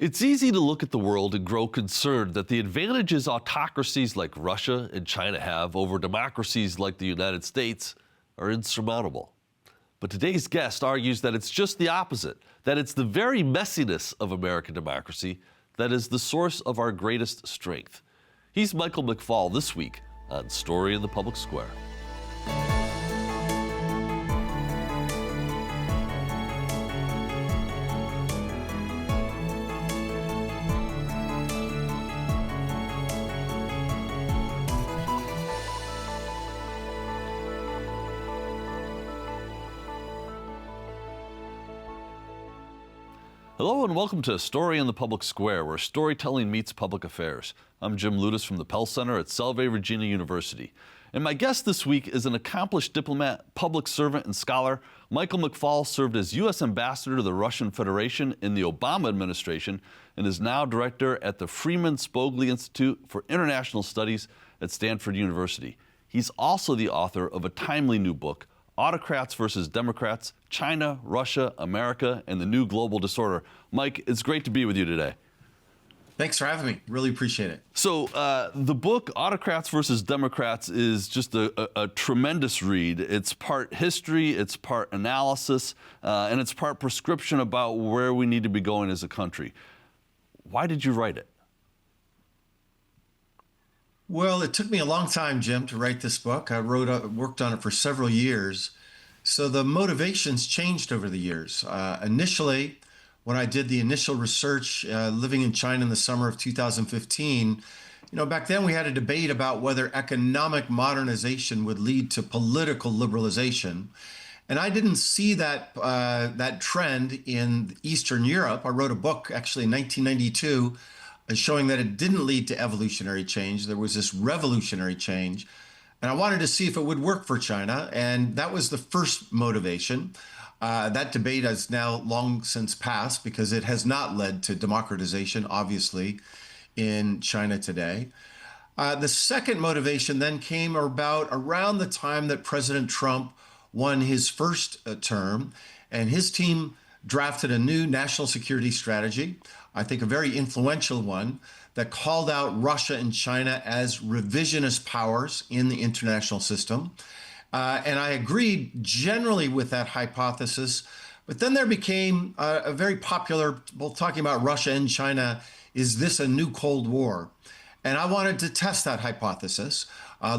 It's easy to look at the world and grow concerned that the advantages autocracies like Russia and China have over democracies like the United States are insurmountable. But today's guest argues that it's just the opposite, that it's the very messiness of American democracy that is the source of our greatest strength. He's Michael McFaul this week on Story in the Public Square. Hello and welcome to Story in the Public Square, where storytelling meets public affairs. I'm Jim Ludis from the Pell Center at Salve Regina University. And my guest this week is an accomplished diplomat, public servant, and scholar. Michael McFaul served as U.S. Ambassador to the Russian Federation in the Obama administration and is now director at the Freeman Spogli Institute for International Studies at Stanford University. He's also the author of a timely new book, Autocrats versus Democrats, China, Russia, America, and the New Global Disorder. Mike, it's great to be with you today. Thanks for having me. Really appreciate it. So the book, Autocrats versus Democrats, is just a tremendous read. It's part history, it's part analysis, and it's part prescription about where we need to be going as a country. Why did you write it? Well, it took me a long time, Jim, to write this book. I worked on it for several years. So the motivations changed over the years. Initially, when I did the initial research living in China in the summer of 2015, back then we had a debate about whether economic modernization would lead to political liberalization. And I didn't see that trend in Eastern Europe. I wrote a book actually in 1992 showing that it didn't lead to evolutionary change. There was this revolutionary change. And I wanted to see if it would work for China. And that was the first motivation. That debate has now long since passed because it has not led to democratization, obviously, in China today. The second motivation then came about around the time that President Trump won his first term, and his team drafted a new national security strategy, I think a very influential one, that called out Russia and China as revisionist powers in the international system. And I agreed generally with that hypothesis. But then there became a very popular, both talking about Russia and China, is this a new Cold War? And I wanted to test that hypothesis,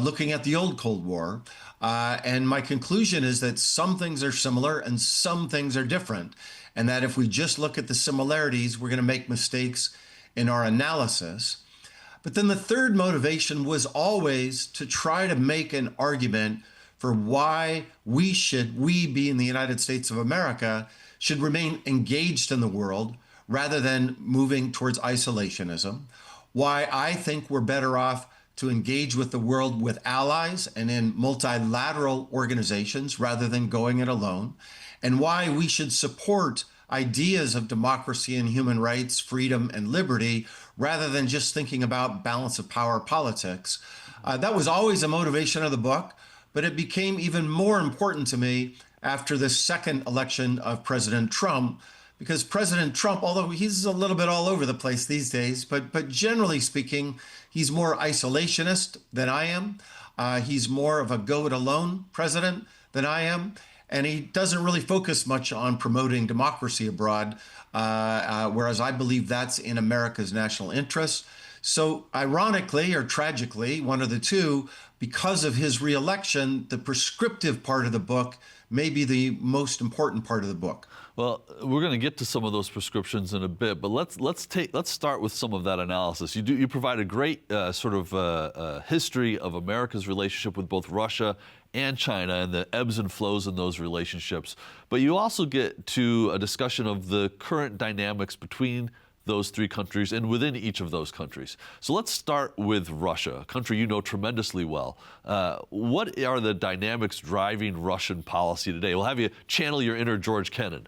looking at the old Cold War. And my conclusion is that some things are similar and some things are different. And that if we just look at the similarities, we're going to make mistakes in our analysis. But then the third motivation was always to try to make an argument for why we being the United States of America, should remain engaged in the world rather than moving towards isolationism. Why I think we're better off to engage with the world with allies and in multilateral organizations rather than going it alone, and why we should support ideas of democracy and human rights, freedom and liberty, rather than just thinking about balance of power politics. That was always a motivation of the book, but it became even more important to me after the second election of President Trump, because President Trump, although he's a little bit all over the place these days, but generally speaking, he's more isolationist than I am. He's more of a go-it-alone president than I am. And he doesn't really focus much on promoting democracy abroad, whereas I believe that's in America's national interest. So ironically or tragically, one of the two, because of his reelection, the prescriptive part of the book may be the most important part of the book. Well, we're going to get to some of those prescriptions in a bit, but let's start with some of that analysis. You provide a great history of America's relationship with both Russia and China and the ebbs and flows in those relationships. But you also get to a discussion of the current dynamics between those three countries and within each of those countries. So let's start with Russia, a country you know tremendously well. What are the dynamics driving Russian policy today? We'll have you channel your inner George Kennan.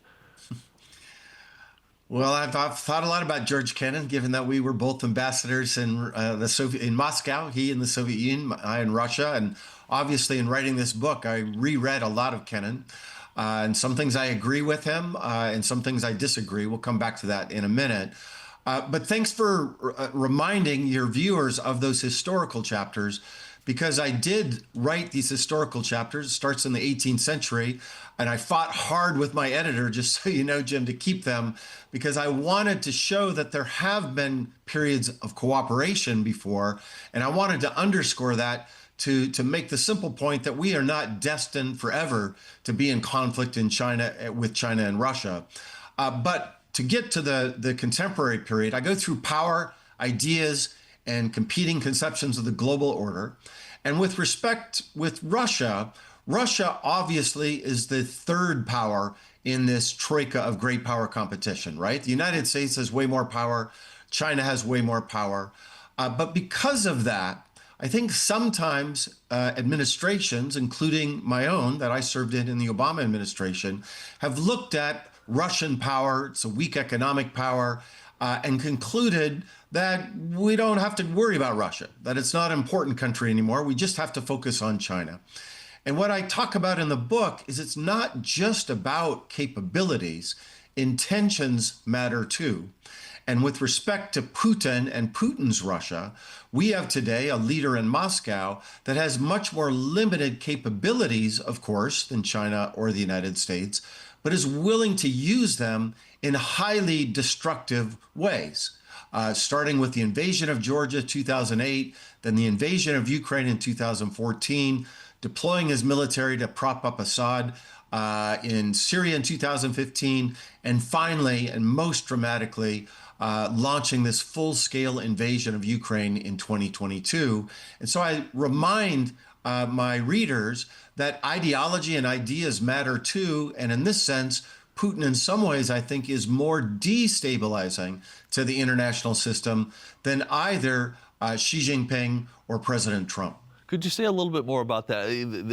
Well, I've thought a lot about George Kennan, given that we were both ambassadors in Moscow, he in the Soviet Union, I in Russia, and obviously in writing this book, I reread a lot of Kennan, and some things I agree with him, and some things I disagree. We'll come back to that in a minute. But thanks for reminding your viewers of those historical chapters, because I did write these historical chapters. It starts in the 18th century, and I fought hard with my editor, just so you know, Jim, to keep them, because I wanted to show that there have been periods of cooperation before, and I wanted to underscore that to make the simple point that we are not destined forever to be in conflict in China with China and Russia. But to get to the contemporary period, I go through power, ideas, and competing conceptions of the global order. And with respect with Russia, Russia obviously is the third power in this troika of great power competition, right? The United States has way more power. China has way more power. But because of that, I think sometimes administrations, including my own that I served in the Obama administration, have looked at Russian power, it's a weak economic power, and concluded that we don't have to worry about Russia, that it's not an important country anymore. We just have to focus on China. And what I talk about in the book is it's not just about capabilities, intentions matter too. And with respect to Putin and Putin's Russia, we have today a leader in Moscow that has much more limited capabilities, of course, than China or the United States, but is willing to use them in highly destructive ways. Starting with the invasion of Georgia 2008, then the invasion of Ukraine in 2014, deploying his military to prop up Assad in Syria in 2015, and finally, and most dramatically, launching this full-scale invasion of Ukraine in 2022. And so I remind my readers that ideology and ideas matter too, and in this sense, Putin in some ways, I think, is more destabilizing to the international system than either Xi Jinping or President Trump. Could you say a little bit more about that?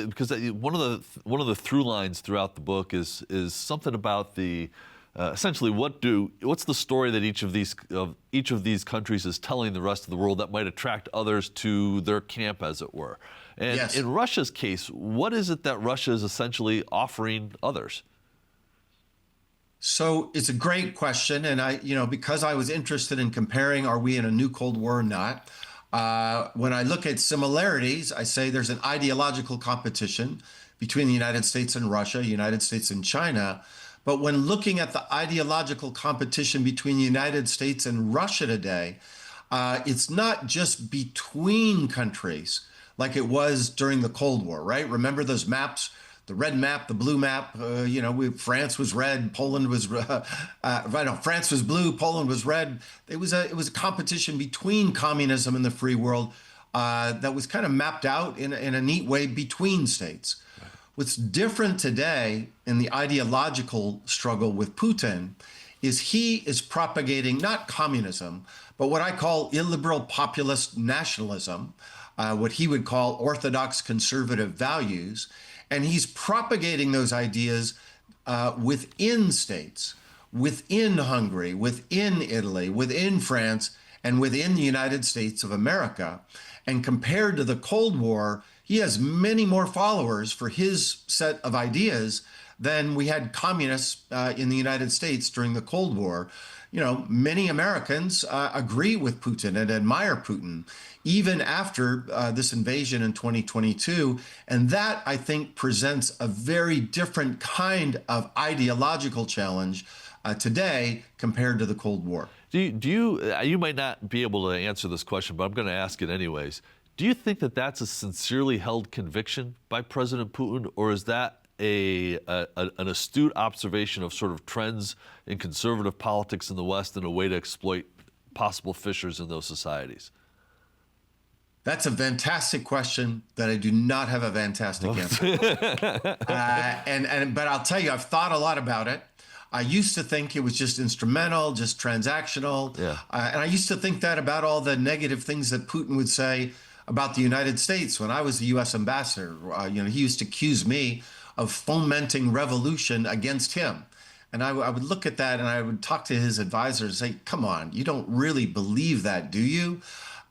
Because one of the through lines throughout the book is something about the essentially what's the story that each of these countries is telling the rest of the world that might attract others to their camp, as it were. And yes. In Russia's case, what is it that Russia is essentially offering others? So it's a great question, and because I was interested in comparing, are we in a new Cold War or not? When I look at similarities, I say there's an ideological competition between the United States and Russia, United States and China. But when looking at the ideological competition between the United States and Russia today, it's not just between countries like it was during the Cold War, right? Remember those maps? The red map, the blue map, France was red, Poland was, France was blue, Poland was red. It was a competition between communism and the free world that was kind of mapped out in a neat way between states. Right. What's different today in the ideological struggle with Putin is he is propagating not communism, but what I call illiberal populist nationalism, what he would call orthodox conservative values. And he's propagating those ideas within states, within Hungary, within Italy, within France, and within the United States of America. And compared to the Cold War, he has many more followers for his set of ideas than we had communists in the United States during the Cold War. Many Americans agree with Putin and admire Putin, even after this invasion in 2022. And that, I think, presents a very different kind of ideological challenge today compared to the Cold War. You might not be able to answer this question, but I'm going to ask it anyways. Do you think that that's a sincerely held conviction by President Putin, or is that an astute observation of sort of trends in conservative politics in the West and a way to exploit possible fissures in those societies? That's a fantastic question that I do not have a fantastic answer. But I'll tell you, I've thought a lot about it. I used to think it was just instrumental, just transactional. Yeah. And I used to think that about all the negative things that Putin would say about the United States when I was the U.S. ambassador. He used to accuse me of fomenting revolution against him. And I would look at that and I would talk to his advisors and say, come on, you don't really believe that, do you?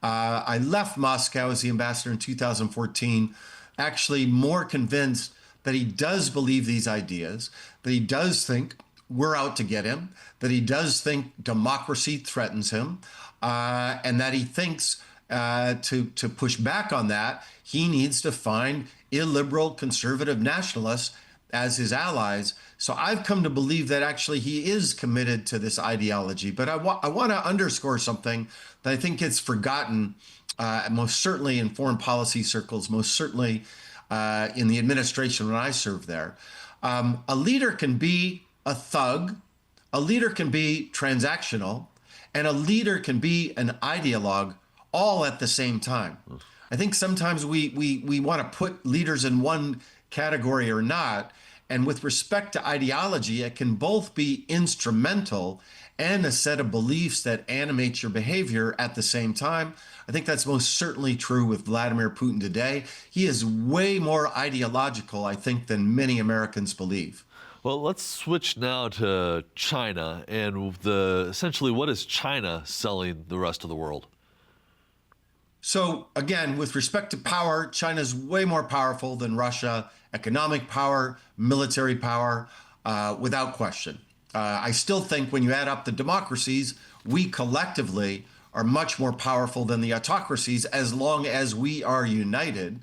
I left Moscow as the ambassador in 2014, actually more convinced that he does believe these ideas, that he does think we're out to get him, that he does think democracy threatens him, and that he thinks to push back on that, he needs to find illiberal conservative nationalists as his allies. So I've come to believe that actually he is committed to this ideology. But I want to underscore something that I think gets forgotten, most certainly in foreign policy circles, most certainly in the administration when I served there. A leader can be a thug, a leader can be transactional, and a leader can be an ideologue all at the same time. I think sometimes we want to put leaders in one category or not. And with respect to ideology, it can both be instrumental and a set of beliefs that animate your behavior at the same time. I think that's most certainly true with Vladimir Putin today. He is way more ideological, I think, than many Americans believe. Well, let's switch now to China and essentially what is China selling the rest of the world? So again, with respect to power, China's way more powerful than Russia. Economic power, military power, without question. I still think when you add up the democracies, we collectively are much more powerful than the autocracies as long as we are united.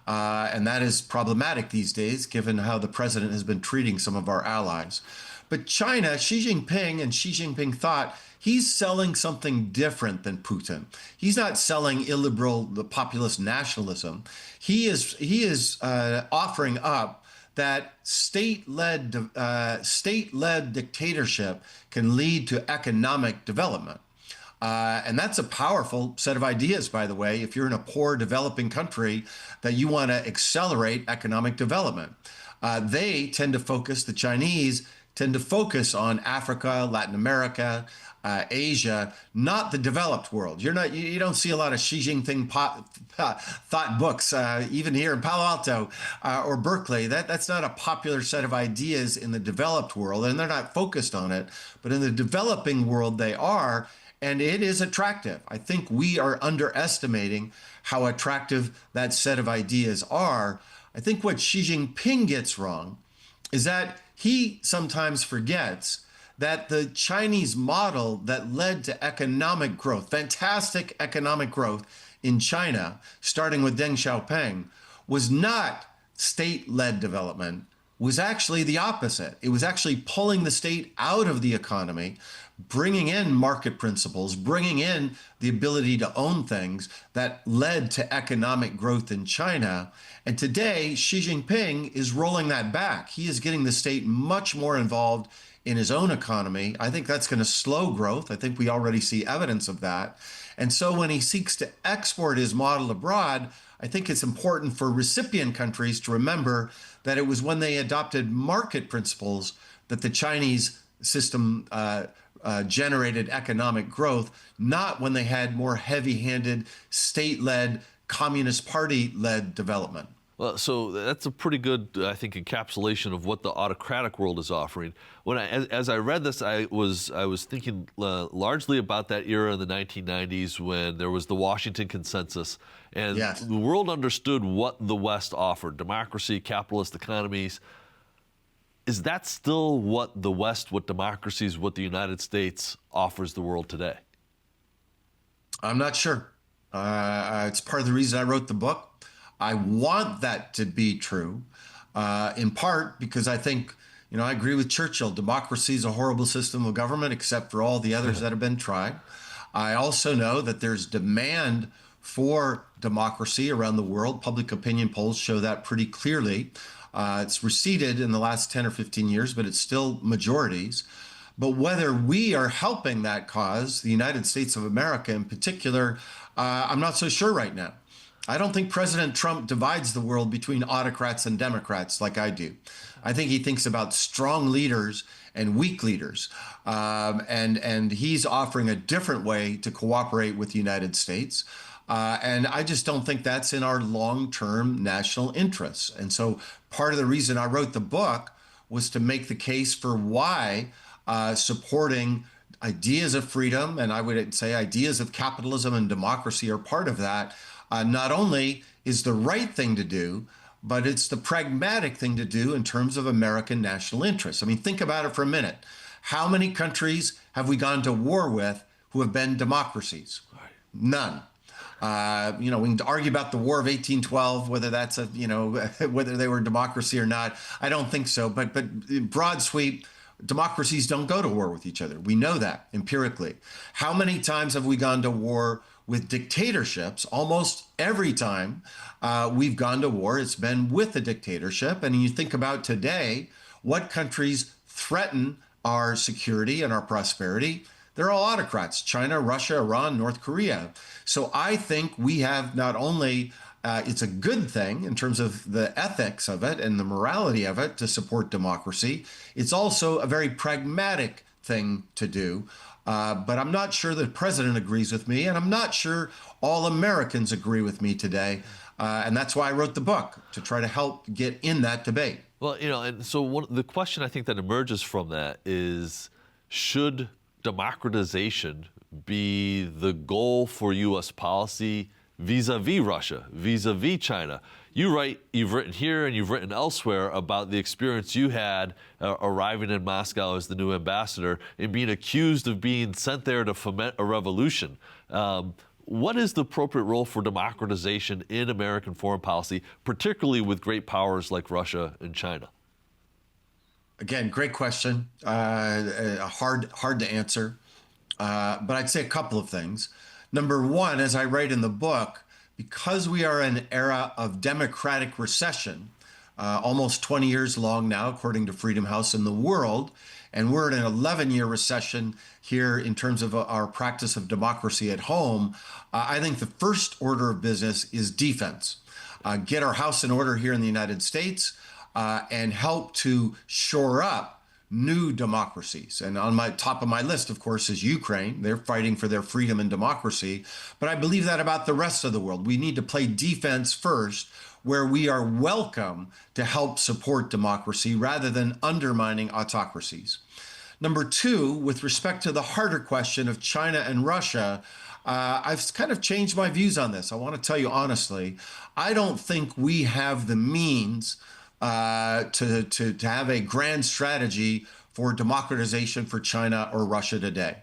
And that is problematic these days, given how the president has been treating some of our allies. But China, Xi Jinping and Xi Jinping thought he's selling something different than Putin. He's not selling illiberal, the populist nationalism. He is offering up that state-led dictatorship can lead to economic development. And that's a powerful set of ideas, by the way, if you're in a poor developing country that you want to accelerate economic development. The Chinese tend to focus on Africa, Latin America, Asia, not the developed world. You don't see a lot of Xi Jinping thought books, even here in Palo Alto or Berkeley. That's not a popular set of ideas in the developed world, and they're not focused on it. But in the developing world, they are, and it is attractive. I think we are underestimating how attractive that set of ideas are. I think what Xi Jinping gets wrong is that he sometimes forgets that the Chinese model that led to economic growth, fantastic economic growth in China, starting with Deng Xiaoping, was not state-led development, was actually the opposite. It was actually pulling the state out of the economy, bringing in market principles, bringing in the ability to own things that led to economic growth in China. And today, Xi Jinping is rolling that back. He is getting the state much more involved in his own economy. I think that's going to slow growth. I think we already see evidence of that. And so when he seeks to export his model abroad, I think it's important for recipient countries to remember that it was when they adopted market principles that the Chinese system generated economic growth, not when they had more heavy-handed, state-led, Communist Party-led development. Well, so that's a pretty good, I think, encapsulation of what the autocratic world is offering. As I read this, I was thinking largely about that era in the 1990s when there was the Washington Consensus, and yes, the world understood what the West offered: democracy, capitalist economies. Is that still what the West, what democracies, what the United States offers the world today? I'm not sure. It's part of the reason I wrote the book. I want that to be true, in part because I think, I agree with Churchill. Democracy is a horrible system of government, except for all the others that have been tried. I also know that there's demand for democracy around the world. Public opinion polls show that pretty clearly. It's receded in the last 10 or 15 years, but it's still majorities. But whether we are helping that cause, the United States of America in particular, I'm not so sure right now. I don't think President Trump divides the world between autocrats and Democrats like I do. I think he thinks about strong leaders and weak leaders. And he's offering a different way to cooperate with the United States. And I just don't think that's in our long-term national interests. And so part of the reason I wrote the book was to make the case for why supporting ideas of freedom, and I would say ideas of capitalism and democracy are part of that, not only is the right thing to do, but it's the pragmatic thing to do in terms of American national interests. I mean, think about it for a minute. How many countries have we gone to war with who have been democracies? None. We can argue about the War of 1812, whether that's whether they were democracy or not. I don't think so. But broad sweep, democracies don't go to war with each other. We know that empirically. How many times have we gone to war with dictatorships? Almost every time we've gone to war, it's been with a dictatorship. And you think about today, what countries threaten our security and our prosperity? They're all autocrats: China, Russia, Iran, North Korea. So I think we have not only, it's a good thing in terms of the ethics of it and the morality of it to support democracy. It's also a very pragmatic thing to do. But I'm not sure the president agrees with me, and I'm not sure all Americans agree with me today. And that's why I wrote the book, to try to help get in that debate. Well, and so the question I think that emerges from that is, should democratization be the goal for U.S. policy vis-a-vis Russia, vis-a-vis China? You've written here and you've written elsewhere about the experience you had arriving in Moscow as the new ambassador and being accused of being sent there to foment a revolution. What is the appropriate role for democratization in American foreign policy, particularly with great powers like Russia and China? Again, great question. Hard to answer. But I'd say a couple of things. Number one, as I write in the book, because we are in an era of democratic recession, almost 20 years long now, according to Freedom House, in the world, and we're in an 11-year recession here in terms of our practice of democracy at home, I think the first order of business is defense. Get our house in order here in the United States, and help to shore up new democracies. And on my top of my list, of course, is Ukraine. They're fighting for their freedom and democracy. But I believe that about the rest of the world. We need to play defense first, where we are welcome to help support democracy rather than undermining autocracies. Number two, with respect to the harder question of China and Russia, I've kind of changed my views on this. I want to tell you honestly, I don't think we have the means to have a grand strategy for democratization for China or Russia today.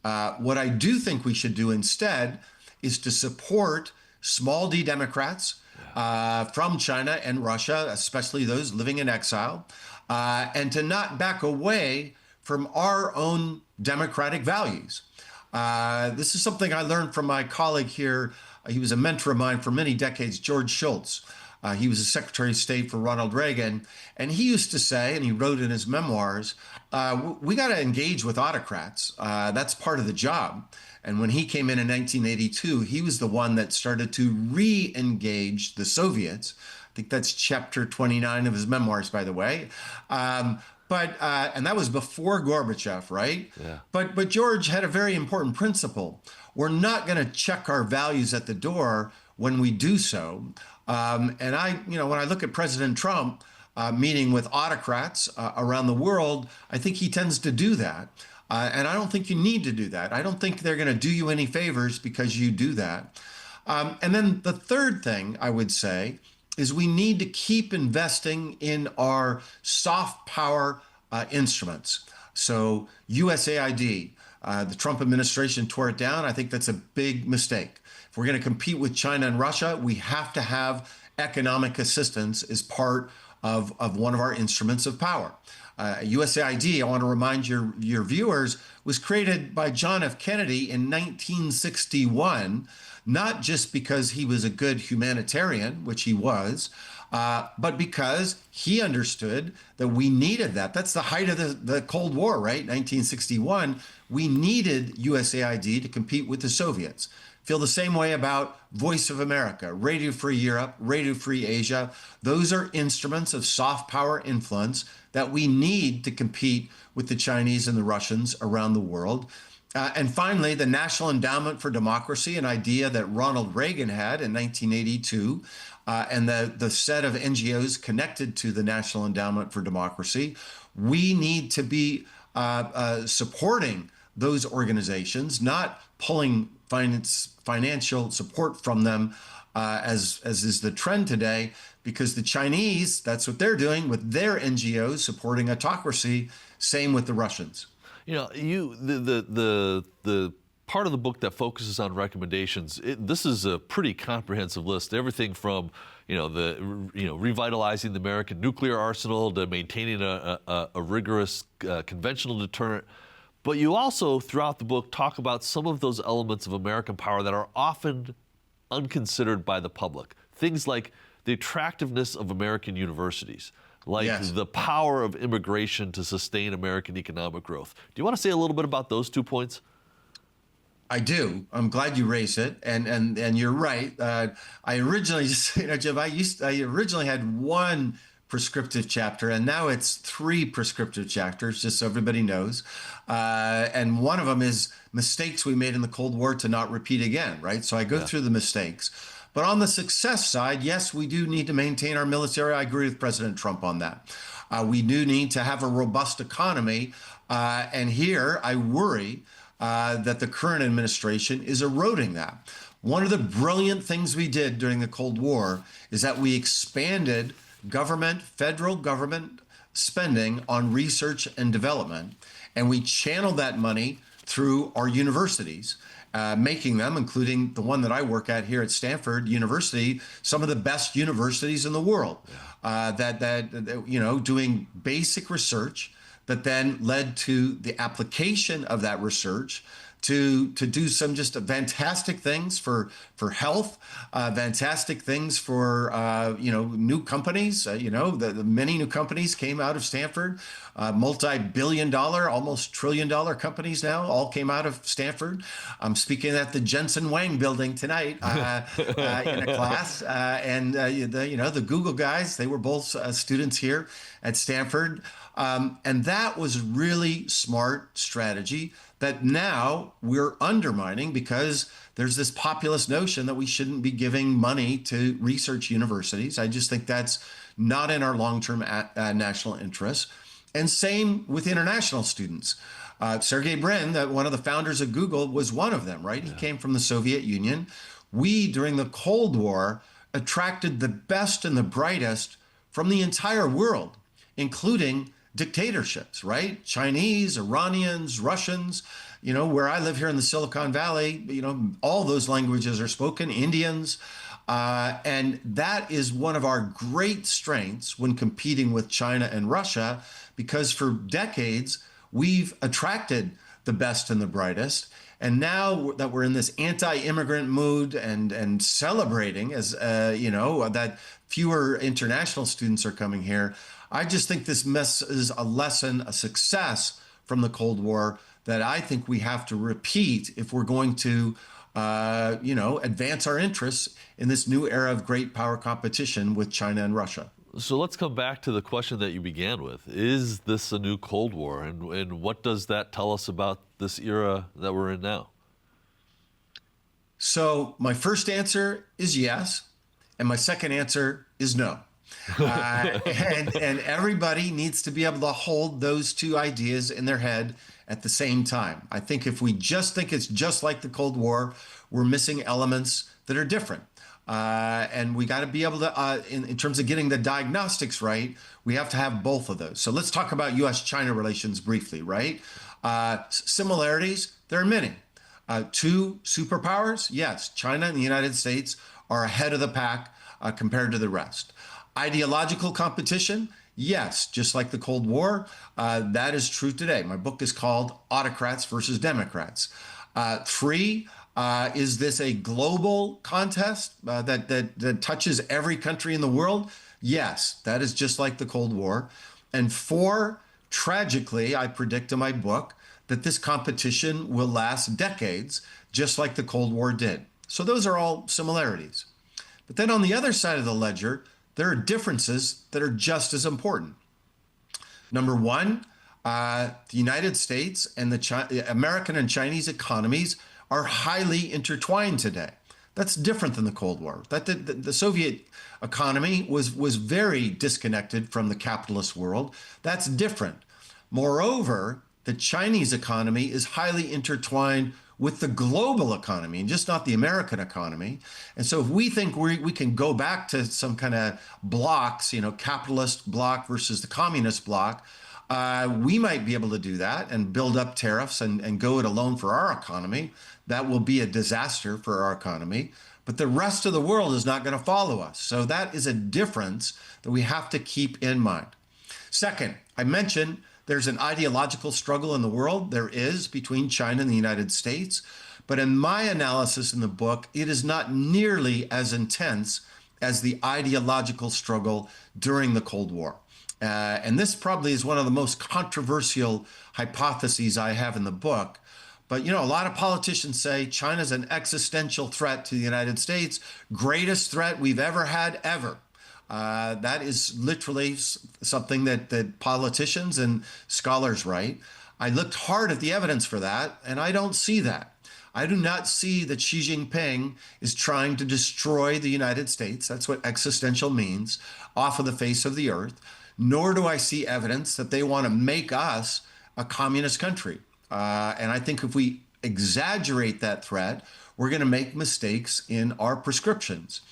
What I do think we should do instead is to support small d Democrats from China and Russia, especially those living in exile, and to not back away from our own democratic values. This is something I learned from my colleague here. He was a mentor of mine for many decades, George Shultz. He was a Secretary of State for Ronald Reagan, and he used to say, and he wrote in his memoirs, we got to engage with autocrats. That's part of the job. And when he came in 1982, he was the one that started to re-engage the Soviets. I think that's chapter 29 of his memoirs, by the way. And that was before Gorbachev, right? Yeah. But George had a very important principle. We're not going to check our values at the door when we do so. And when I look at President Trump meeting with autocrats around the world, I think he tends to do that. And I don't think you need to do that. I don't think they're going to do you any favors because you do that. And then the third thing I would say is we need to keep investing in our soft power instruments. So USAID, the Trump administration tore it down. I think that's a big mistake. If we're going to compete with China and Russia, we have to have economic assistance as part of one of our instruments of power. USAID, I want to remind your viewers, was created by John F. Kennedy in 1961, not just because he was a good humanitarian, which he was, but because he understood that we needed that. That's the height of the Cold War, right? 1961. We needed USAID to compete with the Soviets. Feel the same way about Voice of America, Radio Free Europe, Radio Free Asia. Those are instruments of soft power influence that we need to compete with the Chinese and the Russians around the world. And finally, the National Endowment for Democracy, an idea that Ronald Reagan had in 1982, and the set of NGOs connected to the National Endowment for Democracy. We need to be supporting those organizations, not pulling financial support from them, as is the trend today, because the Chinese, that's what they're doing with their NGOs supporting autocracy. Same with the Russians. The part of the book that focuses on recommendations. This is a pretty comprehensive list. Everything from revitalizing the American nuclear arsenal to maintaining a rigorous conventional deterrent. But you also, throughout the book, talk about some of those elements of American power that are often unconsidered by the public. Things like the attractiveness of American universities, like Yes. the power of immigration to sustain American economic growth. Do you want to say a little bit about those 2 points? I do. I'm glad you raised it, and you're right. I originally just, Jim, I originally had one prescriptive chapter, and now it's 3 prescriptive chapters, just so everybody knows. And one of them is mistakes we made in the Cold War to not repeat again, right? So I go through the mistakes. But on the success side, yes, we do need to maintain our military. I agree with President Trump on that. We do need to have a robust economy. And here I worry that the current administration is eroding that. One of the brilliant things we did during the Cold War is that we expanded federal government spending on research and development, and we channeled that money through our universities, making them, including the one that I work at here at Stanford University, some of the best universities in the world. Doing basic research that then led to the application of that research to do some just fantastic things for health, fantastic things for new companies. The many new companies came out of Stanford, multi-billion-dollar, almost trillion-dollar companies now all came out of Stanford. I'm speaking at the Jensen Wang building tonight in a class, the Google guys, they were both students here at Stanford. And that was really smart strategy that now we're undermining because there's this populist notion that we shouldn't be giving money to research universities. I just think that's not in our long-term national interest. And same with international students. Sergey Brin, one of the founders of Google, was one of them, right? Yeah. He came from the Soviet Union. We, during the Cold War, attracted the best and the brightest from the entire world, including dictatorships, right? Chinese, Iranians, Russians, where I live here in the Silicon Valley, all those languages are spoken, Indians. And that is one of our great strengths when competing with China and Russia, because for decades, we've attracted the best and the brightest. And now that we're in this anti-immigrant mood and celebrating that fewer international students are coming here, I just think this is a lesson, a success from the Cold War that I think we have to repeat if we're going to, advance our interests in this new era of great power competition with China and Russia. So let's come back to the question that you began with. Is this a new Cold War? And what does that tell us about this era that we're in now? So my first answer is yes, and my second answer is no. And everybody needs to be able to hold those 2 ideas in their head at the same time. I think if we just think it's just like the Cold War, we're missing elements that are different. And we got to be able to, in terms of getting the diagnostics right, we have to have both of those. So let's talk about U.S.-China relations briefly, right? Similarities, there are many. 2 superpowers, yes, China and the United States are ahead of the pack compared to the rest. Ideological competition, yes, just like the Cold War, that is true today. My book is called Autocrats versus Democrats. 3, is this a global contest that touches every country in the world? Yes, that is just like the Cold War. And 4, tragically, I predict in my book that this competition will last decades, just like the Cold War did. So those are all similarities. But then on the other side of the ledger, there are differences that are just as important. Number 1, the United States and the American and Chinese economies are highly intertwined today. That's different than the Cold War. The Soviet economy was very disconnected from the capitalist world. That's different. Moreover, the Chinese economy is highly intertwined with the global economy and just not the American economy. And so if we think we can go back to some kind of blocks, capitalist bloc versus the communist bloc, We might be able to do that and build up tariffs and go it alone for our economy. That will be a disaster for our economy. But the rest of the world is not going to follow us. So that is a difference that we have to keep in mind. Second, I mentioned there's an ideological struggle in the world. There is between China and the United States. But in my analysis in the book, it is not nearly as intense as the ideological struggle during the Cold War. And this probably is one of the most controversial hypotheses I have in the book. But, a lot of politicians say China's an existential threat to the United States, greatest threat we've ever had, ever. That is literally something that politicians and scholars write. I looked hard at the evidence for that, and I don't see that. I do not see that Xi Jinping is trying to destroy the United States. That's what existential means, off of the face of the earth. Nor do I see evidence that they want to make us a communist country. And I think if we exaggerate that threat, we're going to make mistakes in our prescriptions.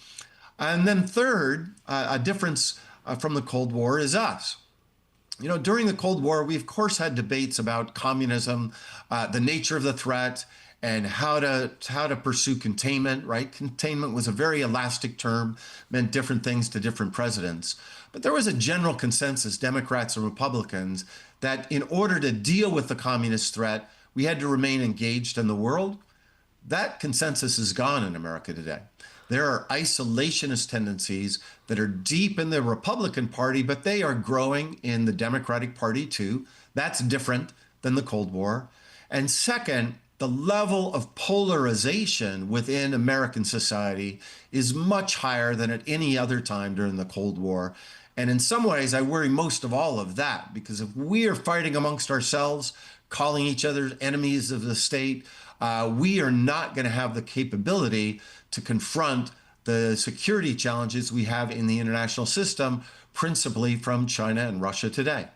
And then third, a difference from the Cold War is us. During the Cold War, we of course had debates about communism, the nature of the threat, and how to pursue containment, right? Containment was a very elastic term, meant different things to different presidents. But there was a general consensus, Democrats and Republicans, that in order to deal with the communist threat, we had to remain engaged in the world. That consensus is gone in America today. There are isolationist tendencies that are deep in the Republican Party, but they are growing in the Democratic Party too. That's different than the Cold War. And second, the level of polarization within American society is much higher than at any other time during the Cold War. And in some ways, I worry most of all of that, because if we are fighting amongst ourselves, calling each other enemies of the state, we are not going to have the capability to confront the security challenges we have in the international system, principally from China and Russia today.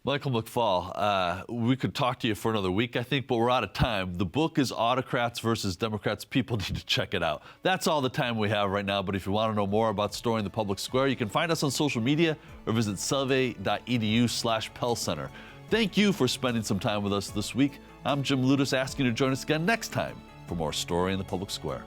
Michael McFaul, we could talk to you for another week, I think, but we're out of time. The book is Autocrats versus Democrats. People need to check it out. That's all the time we have right now, but if you want to know more about storing the public square, you can find us on social media or visit selvay.edu/Pell Center. Thank you for spending some time with us this week. I'm Jim Ludes, asking you to join us again next time for more Story in the Public Square.